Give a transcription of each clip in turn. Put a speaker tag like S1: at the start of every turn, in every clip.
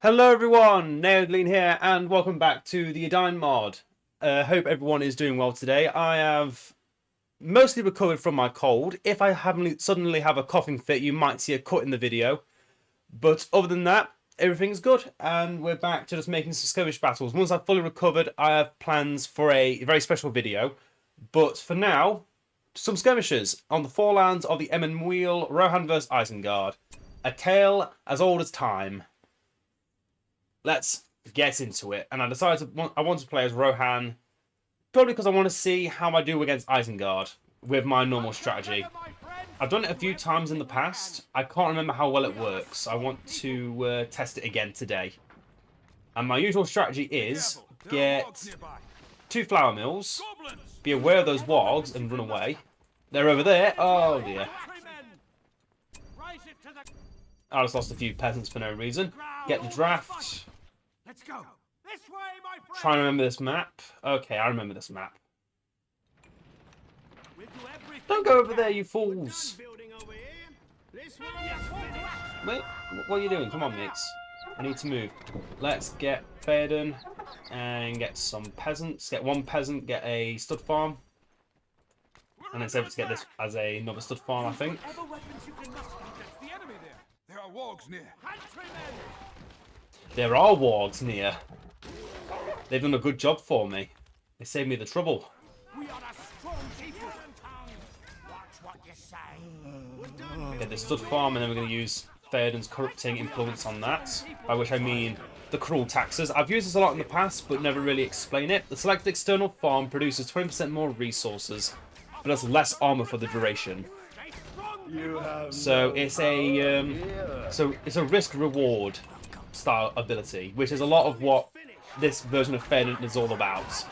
S1: Hello everyone, Edain here, and welcome back to the Edain Mod. Hope everyone is doing well today. I have mostly recovered from my cold. If I suddenly have a coughing fit, you might see a cut in the video. But other than that, everything's good, and we're back to just making some skirmish battles. Once I've fully recovered, I have plans for a very special video. But for now, some skirmishes on the forelands of the Edain Mod, Rohan vs Isengard. A tale as old as time. Let's get into it. And I decided I want to play as Rohan, probably because I want to see how I do against Isengard with my normal strategy. I've done it a few times in the past. I can't remember how well it works. I want to test it again today. And my usual strategy is get 2 flour mills, be aware of those wargs and run away. They're over there. Oh dear. I just lost a few peasants for no reason. Get the draft.
S2: Let's go. This way, my friend.
S1: Try and remember this map. Okay, I remember this map. Don't go over there, you fools. Wait, what are you doing? Come on, mates. I need to move. Let's get Edain and get some peasants. Get 1 peasant, get a stud farm. And then save it to get this as another stud farm, I think.
S2: There are wargs near.
S1: There are wargs near. They've done a good job for me. They saved me the trouble.
S2: We are a strong people. Watch what you say.
S1: Get the stud farm, and then we're going to use Edain's corrupting influence on that. By which I mean the cruel taxes. I've used this a lot in the past, but never really explain it. The selected external farm produces 20% more resources, but has less armor for the duration. So it's a risk-reward style ability, which is a lot of what this version of Edain is all about.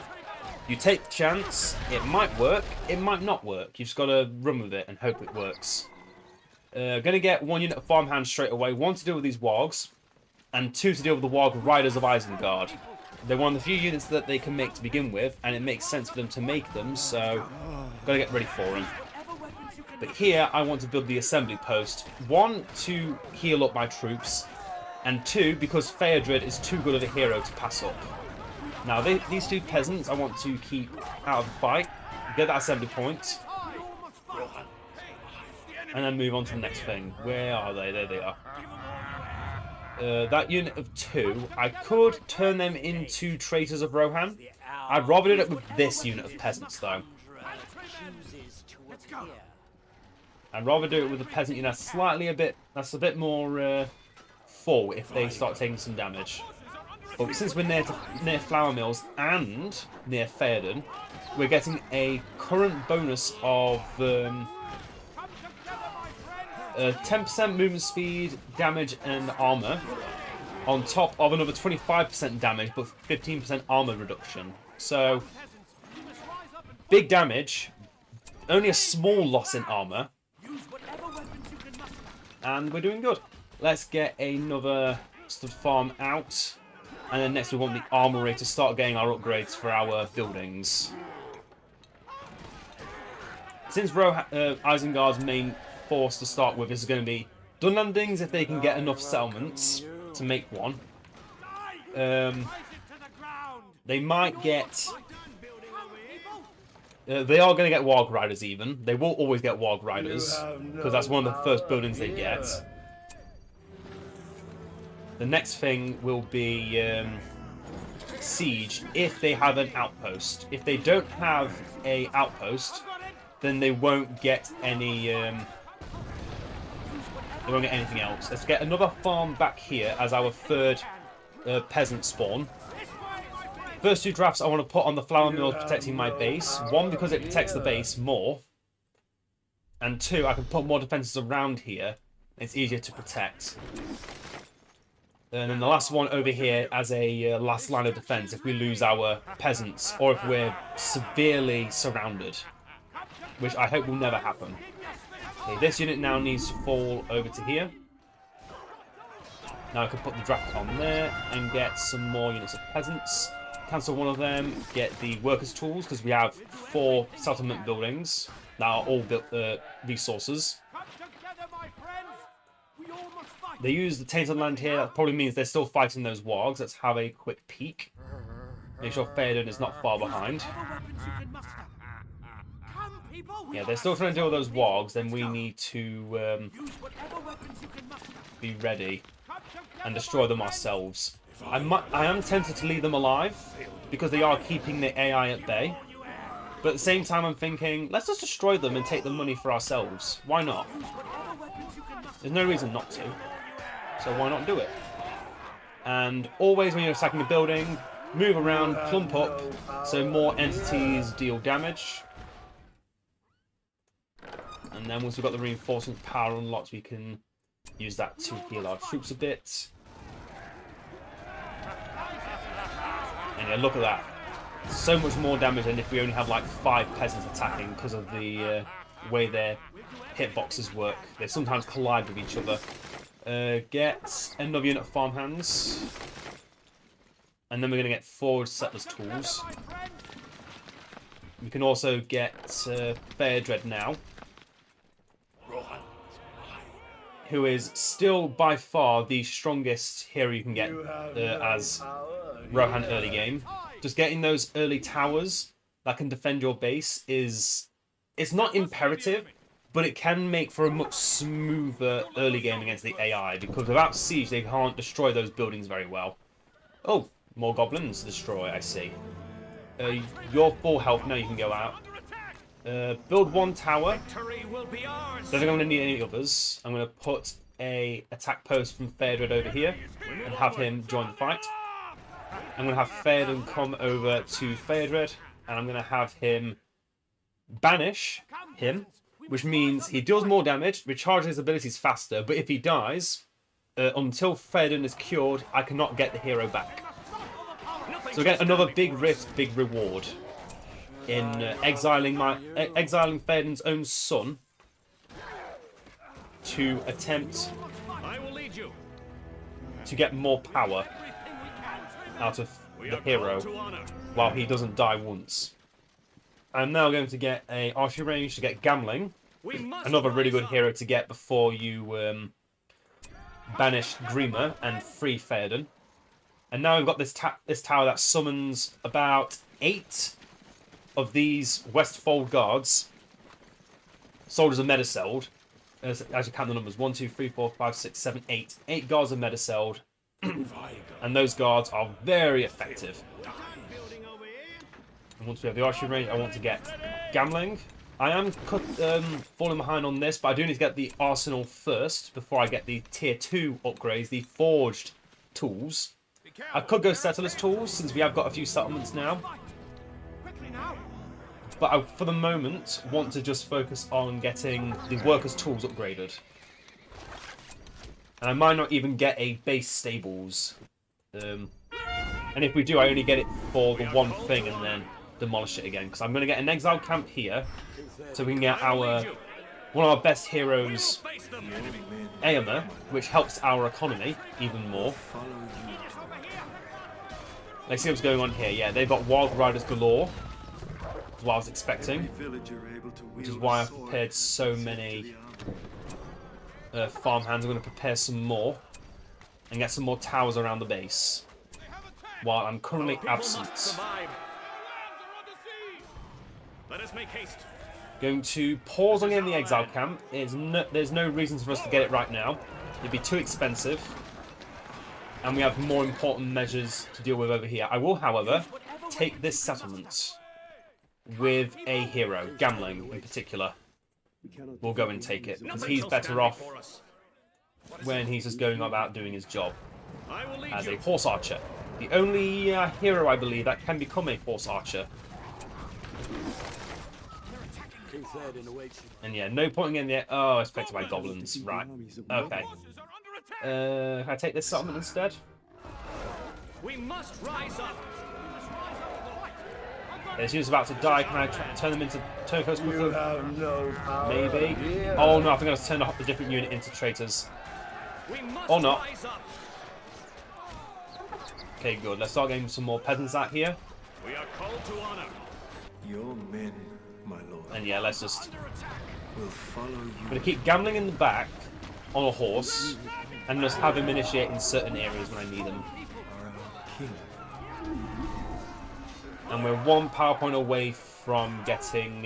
S1: You take the chance, it might work, it might not work. You've just got to run with it and hope it works. Gonna get 1 unit of farmhands straight away, 1 to deal with these wargs, and 2 to deal with the warg Riders of Isengard. They're one of the few units that they can make to begin with, and it makes sense for them to make them, so gotta get ready for them. But here, I want to build the assembly post. 1, to heal up my troops, and 2, because Theodred is too good of a hero to pass up. Now, these 2 peasants I want to keep out of the fight, get that assembly point, and then move on to the next thing. Where are they? There they are. That unit of 2, I could turn them into traitors of Rohan. I'd rather do it with this unit of peasants, though. I'd rather do it with the peasant unit that's a bit more full if they start taking some damage. But since we're near flour mills and near Edain, we're getting a current bonus of 10% movement speed, damage, and armor, on top of another 25% damage but 15% armor reduction. So big damage, only a small loss in armor. And we're doing good. Let's get another stud farm out. And then next we want the armory to start getting our upgrades for our buildings. Since Isengard's main force to start with is going to be Dunlandings, if they can get enough settlements to make one. They might get... they are going to get Warg Riders even. They will always get Warg Riders, because that's one of the first buildings they get. The next thing will be Siege, if they have an outpost. If they don't have an outpost, then they won't get any... they won't get anything else. Let's get another farm back here as our 3rd peasant spawn. First 2 drafts I want to put on the flour mills protecting my base. 1, because it protects the base more. And 2, I can put more defences around here. It's easier to protect. And then the last one over here as a last line of defence if we lose our peasants or if we're severely surrounded. Which I hope will never happen. Okay, this unit now needs to fall over to here. Now I can put the draft on there and get some more units of peasants. Cancel 1 of them, get the workers' tools, because we have 4 settlement buildings that are all built resources. They use the Tainted Land here. That probably means they're still fighting those wargs. Let's have a quick peek. Make sure Theoden is not far behind. Yeah, they're still trying to deal with those wargs. Then we need to be ready and destroy them ourselves. I am tempted to leave them alive because they are keeping the AI at bay. But at the same time, I'm thinking, let's just destroy them and take the money for ourselves. Why not? There's no reason not to. So why not do it? And always when you're attacking a building, move around, clump up, so more entities deal damage. And then once we've got the reinforcement power unlocked, we can use that to heal our troops a bit. And yeah, look at that. So much more damage than if we only have like 5 peasants attacking because of the way their hitboxes work. They sometimes collide with each other. Get another unit of farmhands. And then we're going to get forward settlers tools. We can also get Fairdred now. Who is still by far the strongest hero you can get as Rohan early game. Just getting those early towers that can defend your base it's not imperative, but it can make for a much smoother early game against the AI, because without siege they can't destroy those buildings very well. Oh, more goblins to destroy, I see. You're full health now, you can go out. Build 1 tower. Don't think I'm going to need any others. I'm going to put a attack post from Fairdred over here and have him join the fight. I'm going to have Theoden come over to Fairdred, and I'm going to have him banish him, which means he deals more damage, recharges his abilities faster, but if he dies, until Theoden is cured, I cannot get the hero back. So again, another big risk, big reward in exiling Theoden's own son to attempt to get more power out of the hero while he doesn't die once. I'm now going to get a archery range to get Gamling, another really good hero to get before you banish Grima and free Theoden. And now we've got this tower that summons about 8 of these Westfold guards, soldiers of Mediceld. As you count the numbers, 1, 2, 3, 4, 5, 6, 7, 8. 8 guards of Mediceld. And those guards are very effective. And once we have the archery range, I want to get Gamling. I am falling behind on this, but I do need to get the arsenal first before I get the tier 2 upgrades, the forged tools. I could go settlers tools since we have got a few settlements now. But I, for the moment, want to just focus on getting the workers' tools upgraded. And I might not even get a base stables. And if we do, I only get it for the one thing and then demolish it again. Because I'm going to get an exile camp here, so we can get one of our best heroes, Eomer, which helps our economy even more. Let's see what's going on here. Yeah, they've got wild riders galore. That's what I was expecting. Which is why I've prepared so many farmhands. I'm going to prepare some more and get some more towers around the base while I'm currently absent.
S2: Let us make haste.
S1: Going to pause on getting the exile camp. There's no reason for us to get it right now. It'd be too expensive. And we have more important measures to deal with over here. I will, however, take this settlement with a hero, Gamling in particular. We'll go and take it, because he's better off when he's just going about doing his job as a horse archer. The only hero, I believe, that can become a horse archer. And yeah, no point in the... Oh, expected by goblins. Right. Okay. Can I take this settlement instead?
S2: We must rise up.
S1: This unit's about to die. Can I turn them into turncoats quickly? Maybe. Oh no, I think I've turned a different unit into traitors. Or not. Okay, good. Let's start getting some more peasants out here.
S2: We are called to honor.
S3: Your men, my lord.
S1: And yeah, let's just...
S3: Will follow you.
S1: I'm going to keep Gamling in the back on a horse. and just have him initiate in certain areas when I need him.
S3: Are our king.
S1: And we're 1 power point away from getting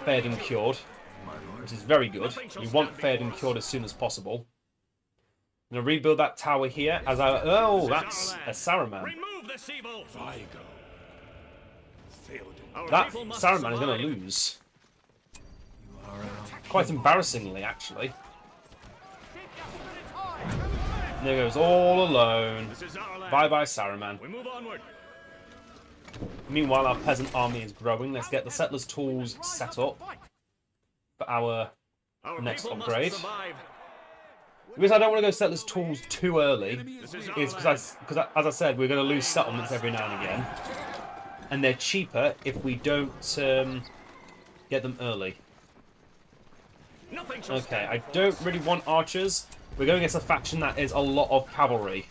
S1: Theoden cured,
S3: My lord.
S1: which is very good. We want Theoden cured as soon as possible. I'm going to rebuild that tower here as I... Oh, that's a Saruman.
S2: Remove this evil.
S1: That Saruman is going to lose.
S3: You are our
S1: Quite embarrassingly, actually. And there goes all alone.
S2: This is our land.
S1: Bye-bye, Saruman.
S2: We move onward.
S1: Meanwhile, our peasant army is growing. Let's get the settlers' tools set up for our
S2: Our
S1: next
S2: people
S1: upgrade.
S2: must survive.
S1: The reason I don't want to go settlers' tools too early
S2: This is
S1: is
S2: our land.
S1: because, as I said, we're going to lose settlements every now and again. And they're cheaper if we don't get them early.
S2: Nothing shall
S1: Okay,
S2: stand
S1: I
S2: before
S1: don't
S2: us.
S1: really want archers. We're going against a faction that is a lot of cavalry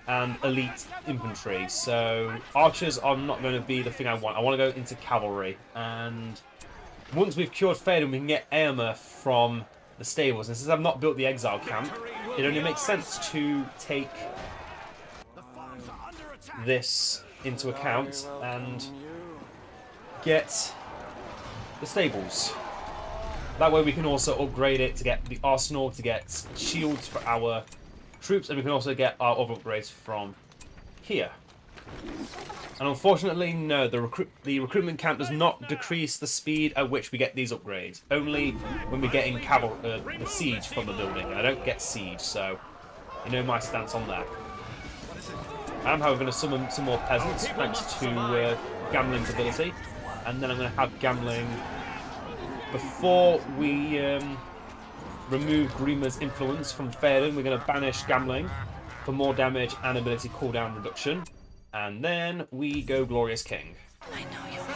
S1: and elite infantry. So archers are not going to be the thing I want. I want to go into cavalry. And once we've cured Theoden, we can get Eomer from the stables. And since I've not built the exile camp, it only makes sense to take this into account and get the stables. That way we can also upgrade it to get the arsenal, to get shields for our troops, and we can also get our other upgrades from here. And unfortunately, no, the recruitment camp does not decrease the speed at which we get these upgrades. Only when we're getting the siege from the building. I don't get siege, so you know my stance on that. I'm, however, going to summon some more peasants thanks to Gamling's ability, and then I'm going to have Gamling, before we remove Grima's influence from Theoden, we're going to banish Gamling for more damage and ability cooldown reduction. And then we go Glorious King.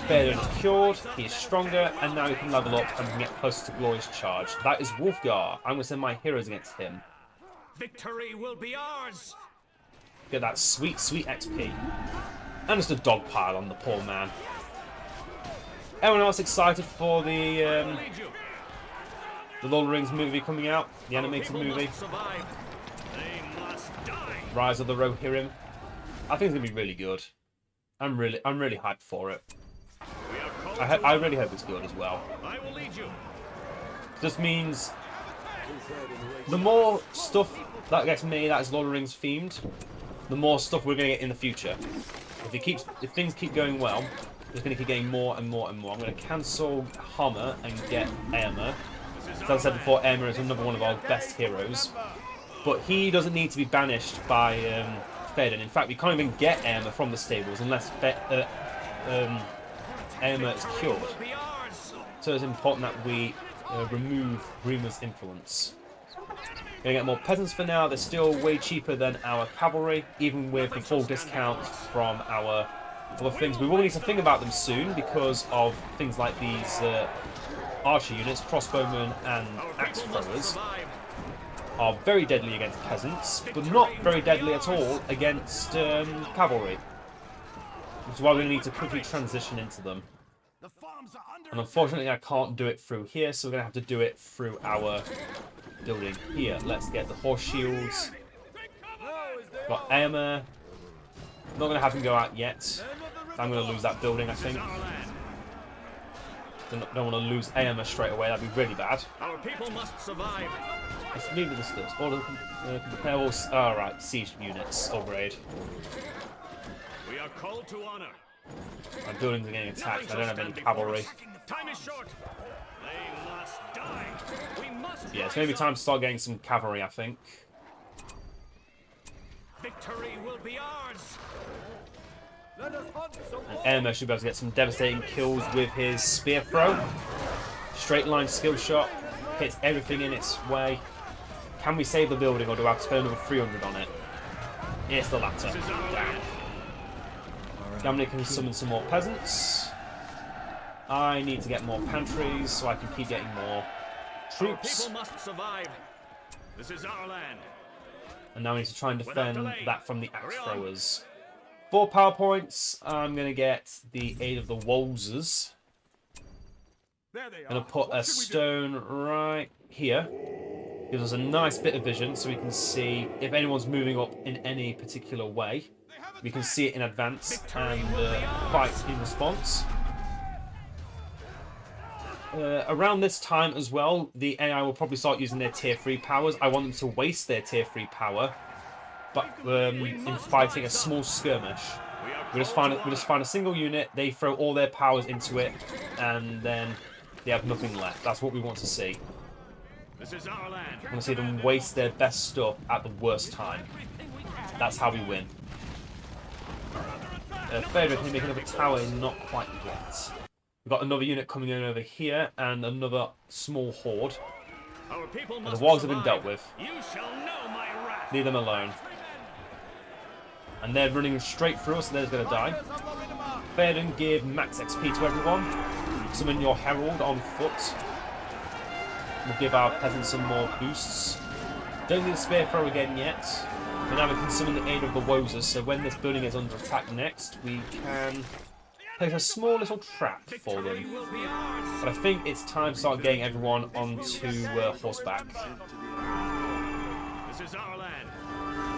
S1: Theoden is cured, he is stronger, and now he can level up and we can get closer to Glorious Charge. That is Wolfgar. I'm going to send my heroes against him.
S2: Victory will be ours.
S1: Get that sweet, sweet XP. And just a dog pile on the poor man. Everyone else excited for the
S2: Lead you.
S1: Lord of the Rings movie coming out? The animated
S2: People
S1: movie?
S2: must survive. They must die.
S1: Rise of the Rohirrim. I think it's gonna be really good. I'm really hyped for it.
S2: We are called
S1: I really hope it's good as well.
S2: I will lead you.
S1: Just means the more stuff that gets made that is Lord of the Rings themed, the more stuff we're gonna get in the future. If things keep going well, there's gonna keep getting more and more and more. I'm gonna cancel Hammer and get Eomer. As I said before, Eomer is another one of our best heroes, but he doesn't need to be banished by Theoden. In fact, we can't even get Eomer from the stables unless Eomer is cured.
S2: Be ours.
S1: So it's important that we remove Grima's influence. Gonna get more peasants for now. They're still way cheaper than our cavalry, even with the full discount from our other things. We will need to think about them soon because of things like these archer units, crossbowmen and axe throwers are very deadly against peasants, but not very deadly at all against cavalry. Which is why we need to quickly transition into them.
S2: The farms are under
S1: And unfortunately I can't do it through here, so we're going to have to do it through our building here. Let's get the horse shields. Got Eomer. Not going to have him go out yet. I'm going to lose that building, I think.
S2: our land.
S1: Don't want to lose Eomer straight away, that'd be really bad.
S2: Our people must survive.
S1: Let's leave it as this. Order compare all. Alright, siege units, upgrade.
S2: We are called to honor.
S1: My buildings are getting attacked, I don't have any
S2: Stand before
S1: cavalry.
S2: us. Time is short. They must die. We must
S1: Yeah, it's
S2: rise
S1: maybe
S2: up.
S1: time to start getting some cavalry, I think.
S2: Victory will be ours.
S1: And Eomer should be able to get some devastating kills with his spear throw. Straight line skill shot. Hits everything in its way. Can we save the building or do I have to spend another 300 on it? It's the latter. Damn. Gamling can summon some more peasants. I need to get more pantries so I can keep getting more
S2: Our
S1: troops.
S2: people must survive. This is our land.
S1: And now we need to try and defend
S2: delay.
S1: that from the axe
S2: Hurry on.
S1: throwers. 4 power points. I'm going to get the aid of the Wolses.
S4: There they
S1: I'm going
S4: are.
S1: to put
S4: What
S1: a
S4: should we do?
S1: stone right here. Gives us a nice bit of vision so we can see if anyone's moving up in any particular way. We can see it in advance and fight in response. Around this time as well, the AI will probably start using their tier 3 powers. I want them to waste their tier 3 power, but in fighting a small skirmish. We just find a single unit, they throw all their powers into it, and then they have nothing left. That's what we want to see.
S2: This is our land.
S1: I want to see them waste their best stuff at the worst time. That's how we win. Favourite, can you make another tower? Not quite yet. We've got another unit coming in over here, and another small horde.
S2: Our people
S1: And the
S2: must
S1: wargs have been
S2: survive.
S1: dealt with.
S2: You shall know my wrath.
S1: Leave them alone. And they're running straight through us, so they're going to die. Théoden, give max XP to everyone. Summon your herald on foot. We'll give our peasants some more boosts. Don't need a spear throw again yet. But now we can summon the aid of the Wozers, so when this building is under attack next, we can place a small little trap for them. But I think it's time to start getting everyone onto horseback.
S2: This is our land.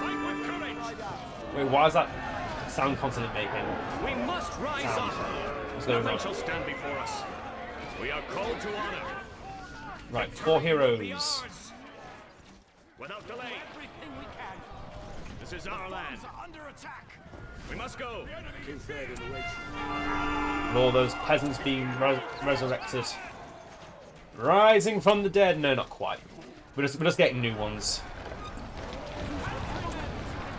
S2: Fight with courage.
S1: Wait, why is that sound constantly making?
S2: We must rise
S1: Sound.
S2: up.
S1: What's going
S2: Nothing
S1: on?
S2: shall stand before us. We are called to honor.
S1: Right, 4 heroes.
S2: Yours. Without delay. This is our land. Under attack. We must go.
S1: And all those peasants being resurrected. Rising from the dead. No, not quite. We're just getting new ones.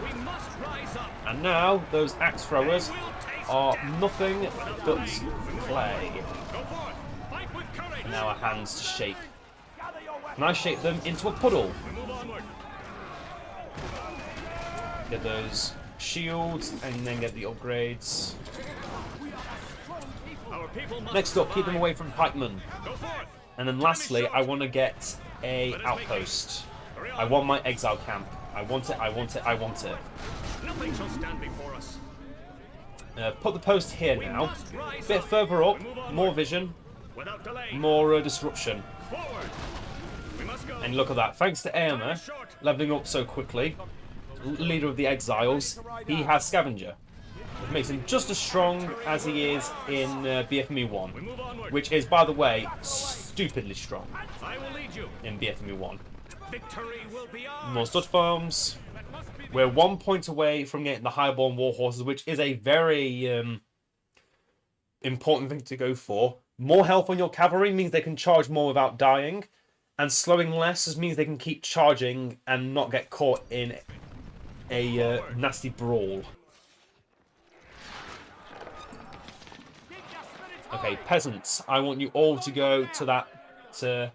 S2: We must rise up.
S1: And now, those axe throwers
S2: We'll taste
S1: are
S2: death.
S1: nothing but clay.
S2: Go forth. Fight with courage.
S1: And now our hands to shape. And I shape them into a puddle.
S2: We move onward.
S1: Get those shields and then get the upgrades.
S2: Our people must
S1: Next up, keep them
S2: survive.
S1: away from pikemen.
S2: Go forth.
S1: And then lastly, I want to get a outpost. I want my exile camp. I want it, I want it, I want it.
S2: Nothing shall stand before us.
S1: Put the post here now.
S2: Must rise
S1: Bit
S2: up.
S1: further up,
S2: We move onward.
S1: more vision,
S2: Without delay.
S1: more disruption.
S2: Forward. We must go.
S1: And look at that, thanks to Eomer leveling up so quickly, leader of the exiles, he has scavenger. It makes him just as strong as he is in BFME
S2: We
S1: 1,
S2: move onward.
S1: which is, by the way, stupidly strong
S2: I will lead you.
S1: in BFME 1.
S2: Victory will be ours.
S1: More stud farms. We're 1 point away from getting the highborn war horses, which is a very important thing to go for. More health on your cavalry means they can charge more without dying, and slowing less means they can keep charging and not get caught in a nasty brawl. Okay, peasants, I want you all to go to that
S2: I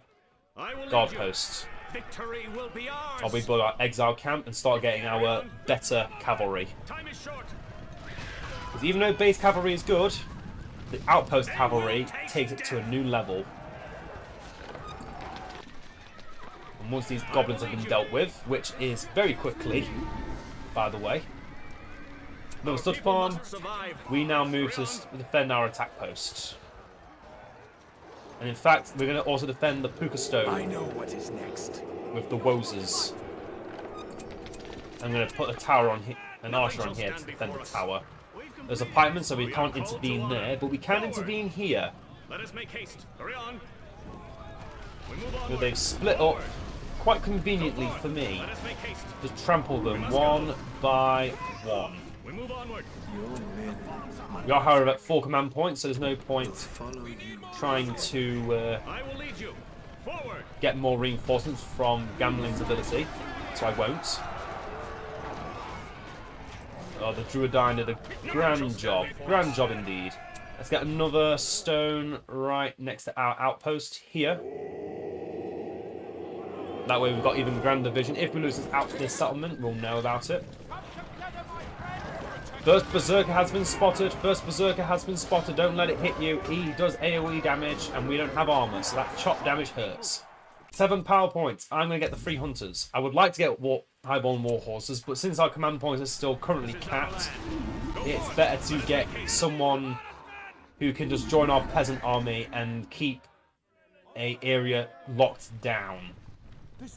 S2: will
S1: guard
S2: lead you.
S1: post.
S2: Victory will be ours.
S1: I'll build our exile camp and start getting our better cavalry.
S2: Time is short.
S1: Because even though base cavalry is good, the outpost cavalry takes it to a new level. And once these goblins have been dealt with, which is very quickly, by the way, another stud
S2: People
S1: farm,
S2: must survive.
S1: we now move to defend our attack post. And in fact, we're going to also defend the Puka Stone
S3: know what is next.
S1: with the Wozers. I'm going to put a tower on here, an archer on here to defend the tower. There's a pikeman, so we can't intervene there, but we can intervene here.
S2: Let us make haste. Hurry on. We move
S1: But
S2: onward.
S1: they've split up quite conveniently for me.
S2: Let us make haste.
S1: Just trample them one by one.
S2: We move onward.
S3: Your men
S1: We are, however, at 4 command points, so there's no point
S3: follow you.
S1: trying to
S2: I will lead you. Forward.
S1: get more reinforcements from Gambling's ability, so I won't. Oh, the Druidine did a grand job indeed. Let's get another stone right next to our outpost here. That way we've got even grander vision. If we lose this settlement, we'll know about it. First Berserker has been spotted. First Berserker has been spotted. Don't let it hit you. He does AoE damage, and we don't have armor, so that chop damage hurts. 7 power points. I'm going to get the 3 hunters. I would like to get highborn war horses, but since our command points are still currently capped, it's better to get someone who can just join our peasant army and keep a area locked down.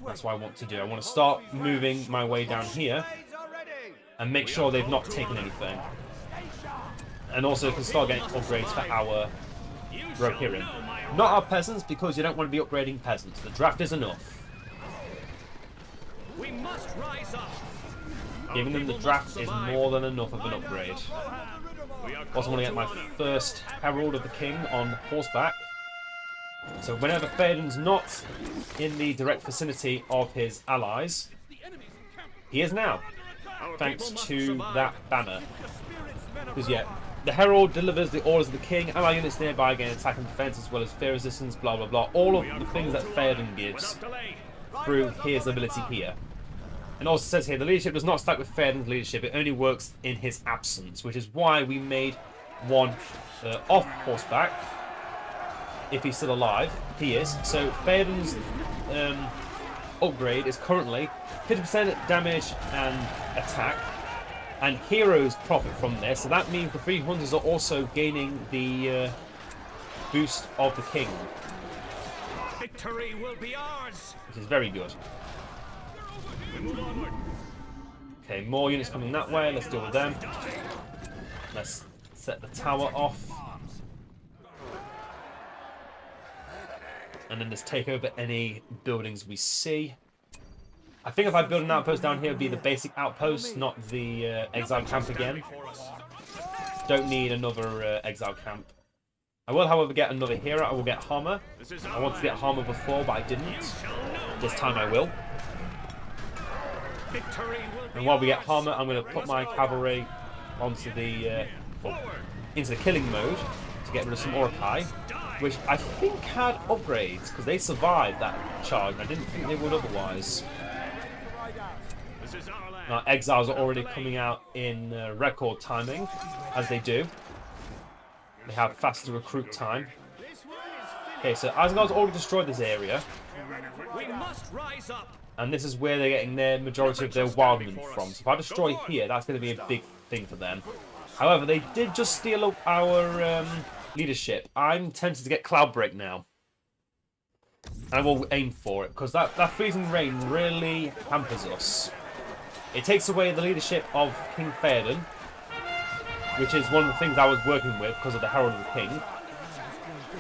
S1: That's what I want to do. I want to start moving my way down here and make sure they've not taken anything. And also can start getting upgrades for our Rohirrim. Not our peasants, because you don't want to be upgrading peasants. The draft is enough.
S2: We must rise up.
S1: Giving them the draft is more than enough of an upgrade. Also want to get my first Herald of the King on horseback. So whenever Theoden's not in the direct vicinity of his allies, he is now, thanks to that banner. Because yeah, the Herald delivers the orders of the King, ally units nearby gain attack and defense as well as fear resistance, blah blah blah. All of the things that Theoden gives through his ability here. And also says here, the leadership does not stack with Theoden's leadership, it only works in his absence, which is why we made one off horseback, if he's still alive. He is. So Theoden's upgrade is currently 50% damage and attack, and heroes profit from this, so that means the 3 hunters are also gaining the boost of the King.
S2: Victory will be ours.
S1: Which is very good. Okay, more units coming that way. Let's deal with them. Let's set the tower off. And then just take over any buildings we see. I think if I build an outpost down here, it would be the basic outpost, not the exile camp again. Don't need another exile camp. I will, however, get another hero. I will get Hammer. I wanted to get Hammer before, but I didn't. This time I will. And while we get Hammer, I'm going to put my cavalry onto the into the killing mode to get rid of some Orokai, which I think had upgrades because they survived that charge, and I didn't think they would otherwise. Now, exiles are already coming out in record timing, as they do. They have faster recruit time. Okay, so Isengard's already destroyed this area.
S2: We must rise up.
S1: And this is where they're getting their majority of their wildmen from. So if I destroy here, that's going to be a big thing for them. However, they did just steal up our leadership. I'm tempted to get Cloudbreak now. And I will aim for it, because that freezing rain really hampers us. It takes away the leadership of King Theoden, which is one of the things I was working with because of the Herald of the King.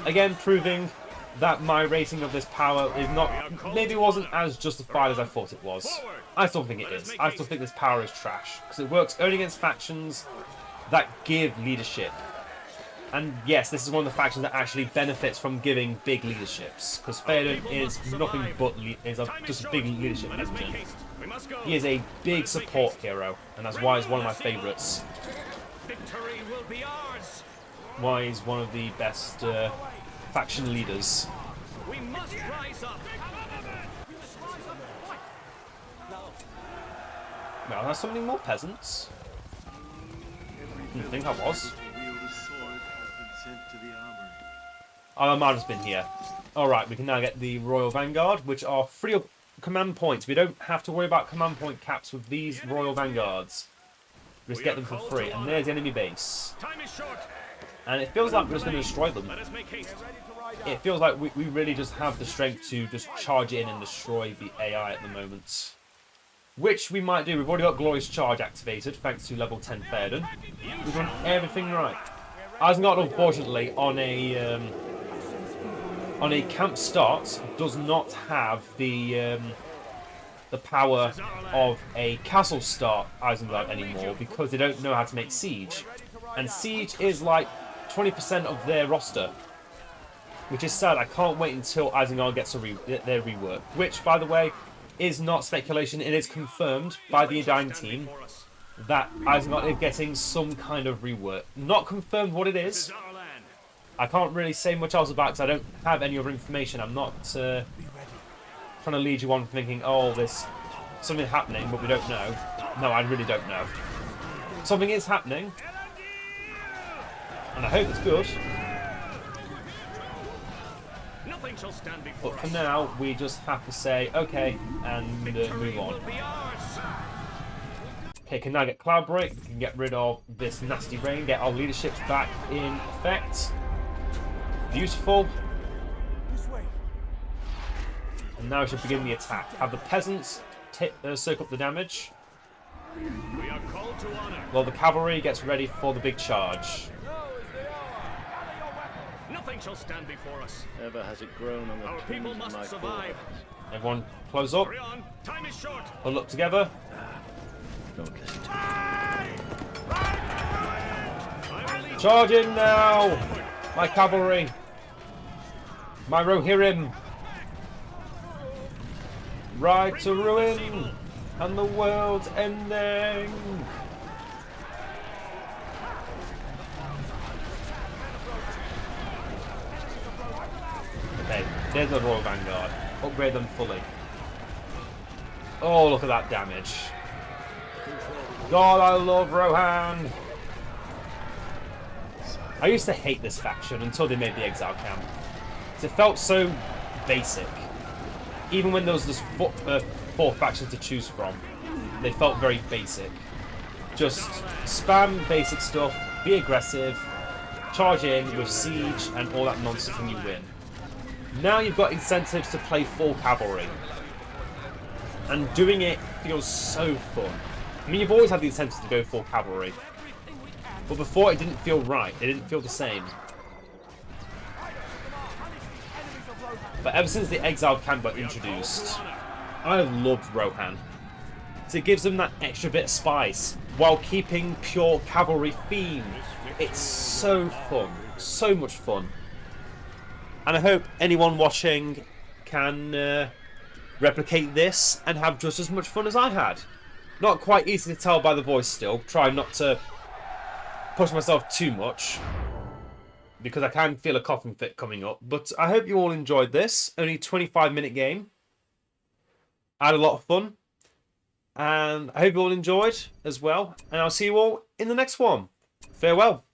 S1: Again, proving that my rating of this power is not, maybe wasn't as justified as I thought it was. I still think it is. I still think this power is trash, because it works only against factions that give leadership. And yes, this is one of the factions that actually benefits from giving big leaderships, because Theoden is nothing but just a big leadership engine. He is a big support hero, and that's why he's one of my favourites.
S2: Victory will be ours.
S1: Why he's one of the best faction leaders.
S2: We must rise up.
S1: Well, there's so many more peasants. Didn't think I was. Oh, the Armada's been here. Alright, we can now get the Royal Vanguard, which are free of command points. We don't have to worry about command point caps with these Royal Vanguards. We just get them for free. And there's the enemy base.
S2: Time is short.
S1: And it feels like we're just going to destroy them.
S2: Let us make haste.
S1: It feels like we really just have the strength to just charge in and destroy the AI at the moment. Which we might do. We've already got Glorious Charge activated, thanks to level 10 Theoden. We've done everything right. Isengard, unfortunately, on a camp start, does not have the power of a castle start Isengard anymore, because they don't know how to make siege. And siege is like 20% of their roster, which is sad. I can't wait until Isengard gets their rework, which, by the way, is not speculation. It is confirmed by the Edain team that Isengard is getting some kind of rework. Not confirmed what it is. I can't really say much else about it because I don't have any other information. I'm not trying to lead you on thinking, oh, there's something happening, but we don't know. No, I really don't know. Something is happening, and I hope it's good.
S2: Nothing shall stand before
S1: But for now, we just have to say, okay, and move on. Okay, can now get Cloudbreak. We can get rid of this nasty rain, get our leaderships back in effect. Beautiful. And Now we should begin the attack. Have the peasants soak up the damage,
S2: We are called to honor.
S1: while the cavalry gets ready for the big charge.
S2: Nothing shall stand before us.
S4: Ever has it grown on the
S2: Our people
S4: tombs of my
S2: must survive.
S1: Everyone close up,
S2: Hurry on. Time is short.
S1: huddle up together.
S4: Don't listen to me.
S2: I will lead.
S1: Charge in now! My cavalry! My Rohirrim! Ride to ruin! And the world's ending! Okay, there's the Royal Vanguard. Upgrade them fully. Oh, look at that damage. God, I love Rohan! I used to hate this faction until they made the exile camp. It felt so basic. Even when there was this four factions to choose from, they felt very basic. Just spam basic stuff, be aggressive, charge in with siege and all that nonsense and you win. Now you've got incentives to play full cavalry. And doing it feels so fun. I mean, you've always had the incentive to go full cavalry. But before, it didn't feel right. It didn't feel the same. But ever since the exiled camp got introduced, I loved Rohan. So it gives them that extra bit of spice while keeping pure cavalry theme. It's so fun. So much fun. And I hope anyone watching can replicate this and have just as much fun as I had. Not quite easy to tell by the voice still. Try not to push myself too much, because I can feel a coughing fit coming up. But I hope you all enjoyed this. Only 25-minute game. I had a lot of fun. And I hope you all enjoyed as well. And I'll see you all in the next one. Farewell.